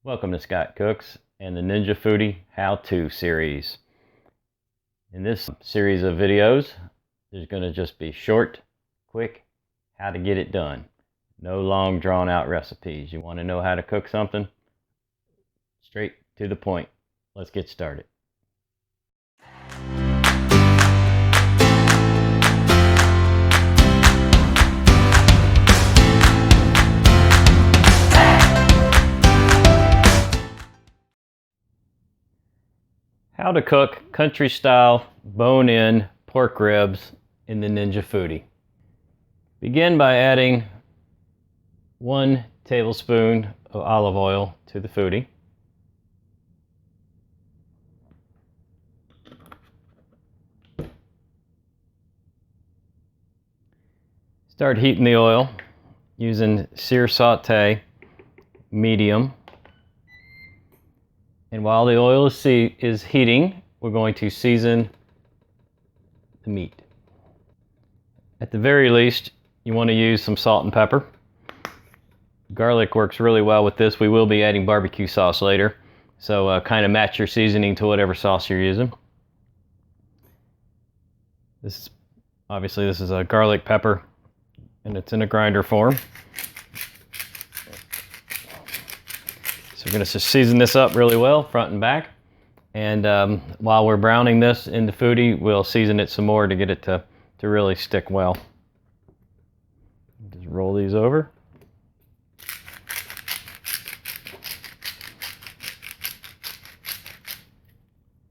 Welcome to Scott Cooks and the Ninja Foodi How-To series. In this series of videos, there's going to just be short, quick, how to get it done. No long drawn out recipes. You want to know how to cook something? Straight to the point. Let's get started. How to cook country-style bone-in pork ribs in the Ninja Foodi. Begin by adding 1 tablespoon of olive oil to the Foodi. Start heating the oil using sear saute medium. And while the oil is heating, we're going to season the meat. At the very least, you want to use some salt and pepper. Garlic works really well with this. We will be adding barbecue sauce later, so kind of match your seasoning to whatever sauce you're using. Obviously this is a garlic pepper, and it's in a grinder form. So we're going to season this up really well, front and back. And while we're browning this in the Foodi, we'll season it some more to get it to really stick well. Just roll these over.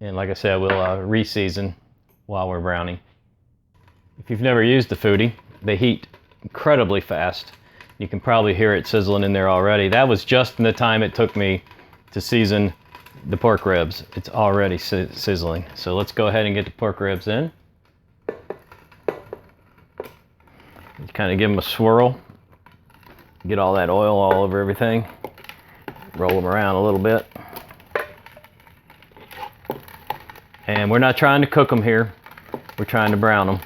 And like I said, we'll re-season while we're browning. If you've never used the Foodi, they heat incredibly fast. You can probably hear it sizzling in there already. That was just in the time it took me to season the pork ribs. It's already sizzling. So let's go ahead and get the pork ribs in. Just kind of give them a swirl. Get all that oil all over everything. Roll them around a little bit. And we're not trying to cook them here. We're trying to brown them.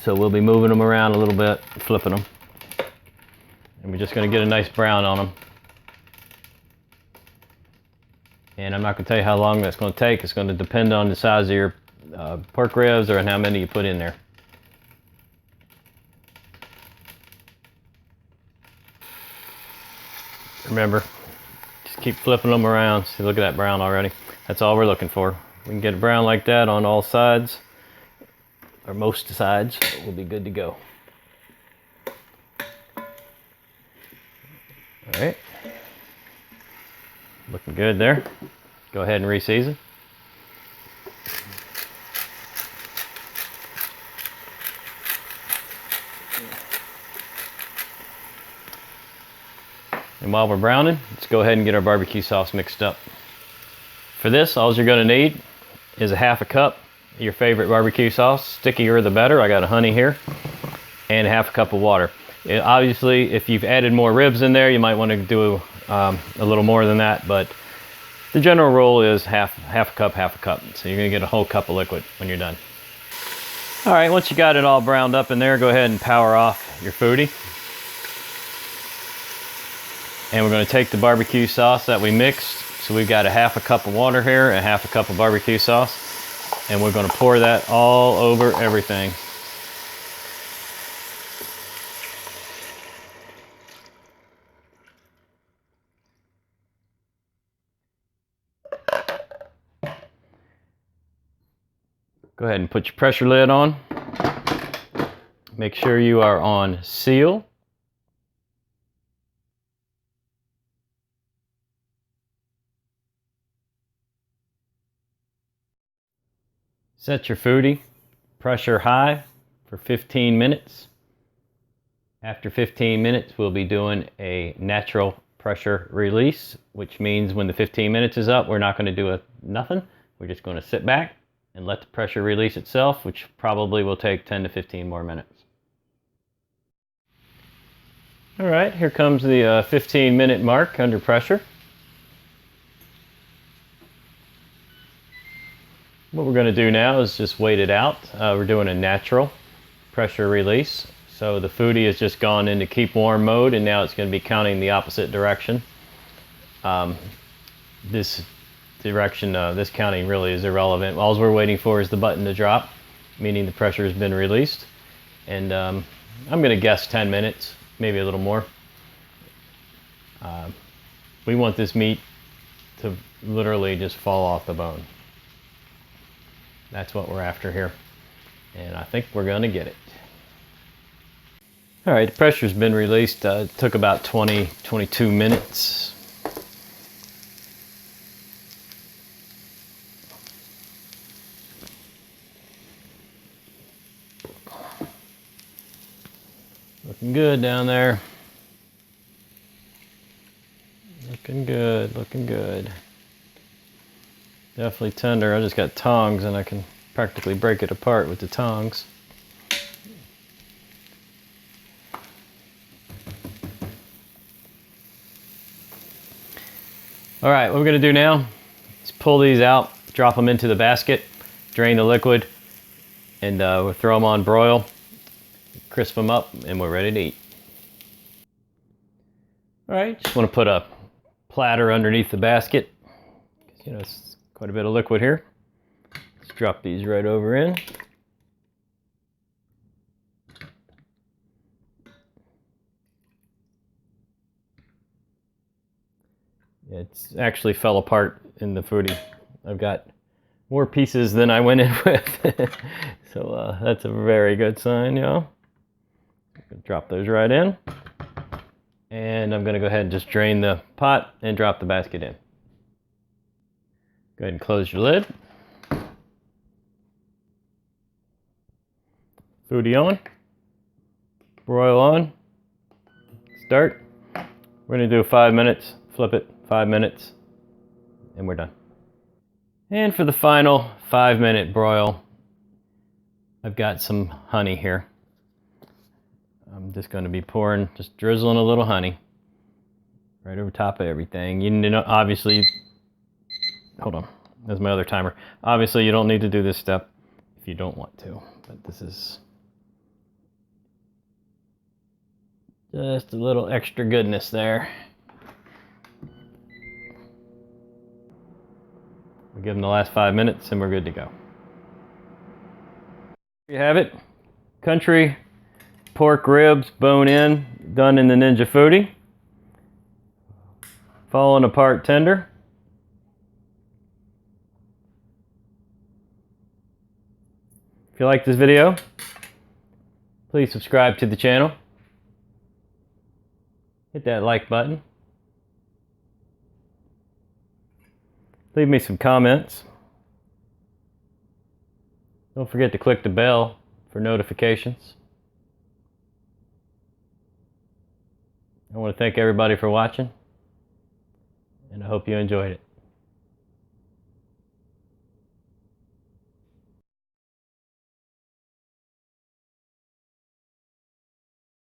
So we'll be moving them around a little bit, flipping them. And we're just going to get a nice brown on them. And I'm not going to tell you how long that's going to take. It's going to depend on the size of your pork ribs or on how many you put in there. Remember, just keep flipping them around. See, look at that brown already. That's all we're looking for. We can get it brown like that on all sides, or most sides, we'll be good to go. All right, looking good there. Go ahead and re-season. And while we're browning, let's go ahead and get our barbecue sauce mixed up. For this, all you're gonna need is a half a cup your favorite barbecue sauce. Stickier the better. I got a honey here, and half a cup of water. Obviously, if you've added more ribs in there, you might want to do a little more than that, but the general rule is half a cup. So you're gonna get a whole cup of liquid when you're done. All right, once you got it all browned up in there, go ahead and power off your Foodi. And we're gonna take the barbecue sauce that we mixed. So we've got a half a cup of water here, and half a cup of barbecue sauce. And we're going to pour that all over everything. Go ahead and put your pressure lid on. Make sure you are on seal. Set your Foodi pressure high for 15 minutes. After 15 minutes, we'll be doing a natural pressure release, which means when the 15 minutes is up, we're not going to do nothing. We're just going to sit back and let the pressure release itself, which probably will take 10 to 15 more minutes. All right, here comes the 15-minute mark under pressure. What we're going to do now is just wait it out. We're doing a natural pressure release. So the Foodi has just gone into keep warm mode, and now it's going to be counting the opposite direction. This direction, this counting really is irrelevant. All we're waiting for is the button to drop, meaning the pressure has been released. And I'm going to guess 10 minutes, maybe a little more. We want this meat to literally just fall off the bone. That's what we're after here. And I think we're going to get it. All right, the pressure's been released. It took about 22 minutes. Looking good down there. Looking good, looking good. Definitely tender. I just got tongs and I can practically break it apart with the tongs. All right, what we're gonna do now is pull these out, drop them into the basket, drain the liquid, and we'll throw them on broil, crisp them up, and we're ready to eat. All right, just wanna put a platter underneath the basket. You know, it's quite a bit of liquid here. Let's drop these right over in. It's actually fell apart in the Foodi. I've got more pieces than I went in with. So that's a very good sign, y'all. Drop those right in. And I'm gonna go ahead and just drain the pot and drop the basket in. Go ahead and close your lid. Foodi on. Broil on. Start. We're gonna do 5 minutes. Flip it, 5 minutes, and we're done. And for the final 5-minute broil, I've got some honey here. I'm just going to be pouring, just drizzling a little honey right over top of everything. You know, obviously, hold on, there's my other timer. Obviously, you don't need to do this step if you don't want to, but this is just a little extra goodness there. We'll give them the last 5 minutes and we're good to go. There you have it. Country pork ribs, bone in, done in the Ninja Foodi. Falling apart tender. If you like this video, please subscribe to the channel. Hit that like button. Leave me some comments. Don't forget to click the bell for notifications. I want to thank everybody for watching, and I hope you enjoyed it.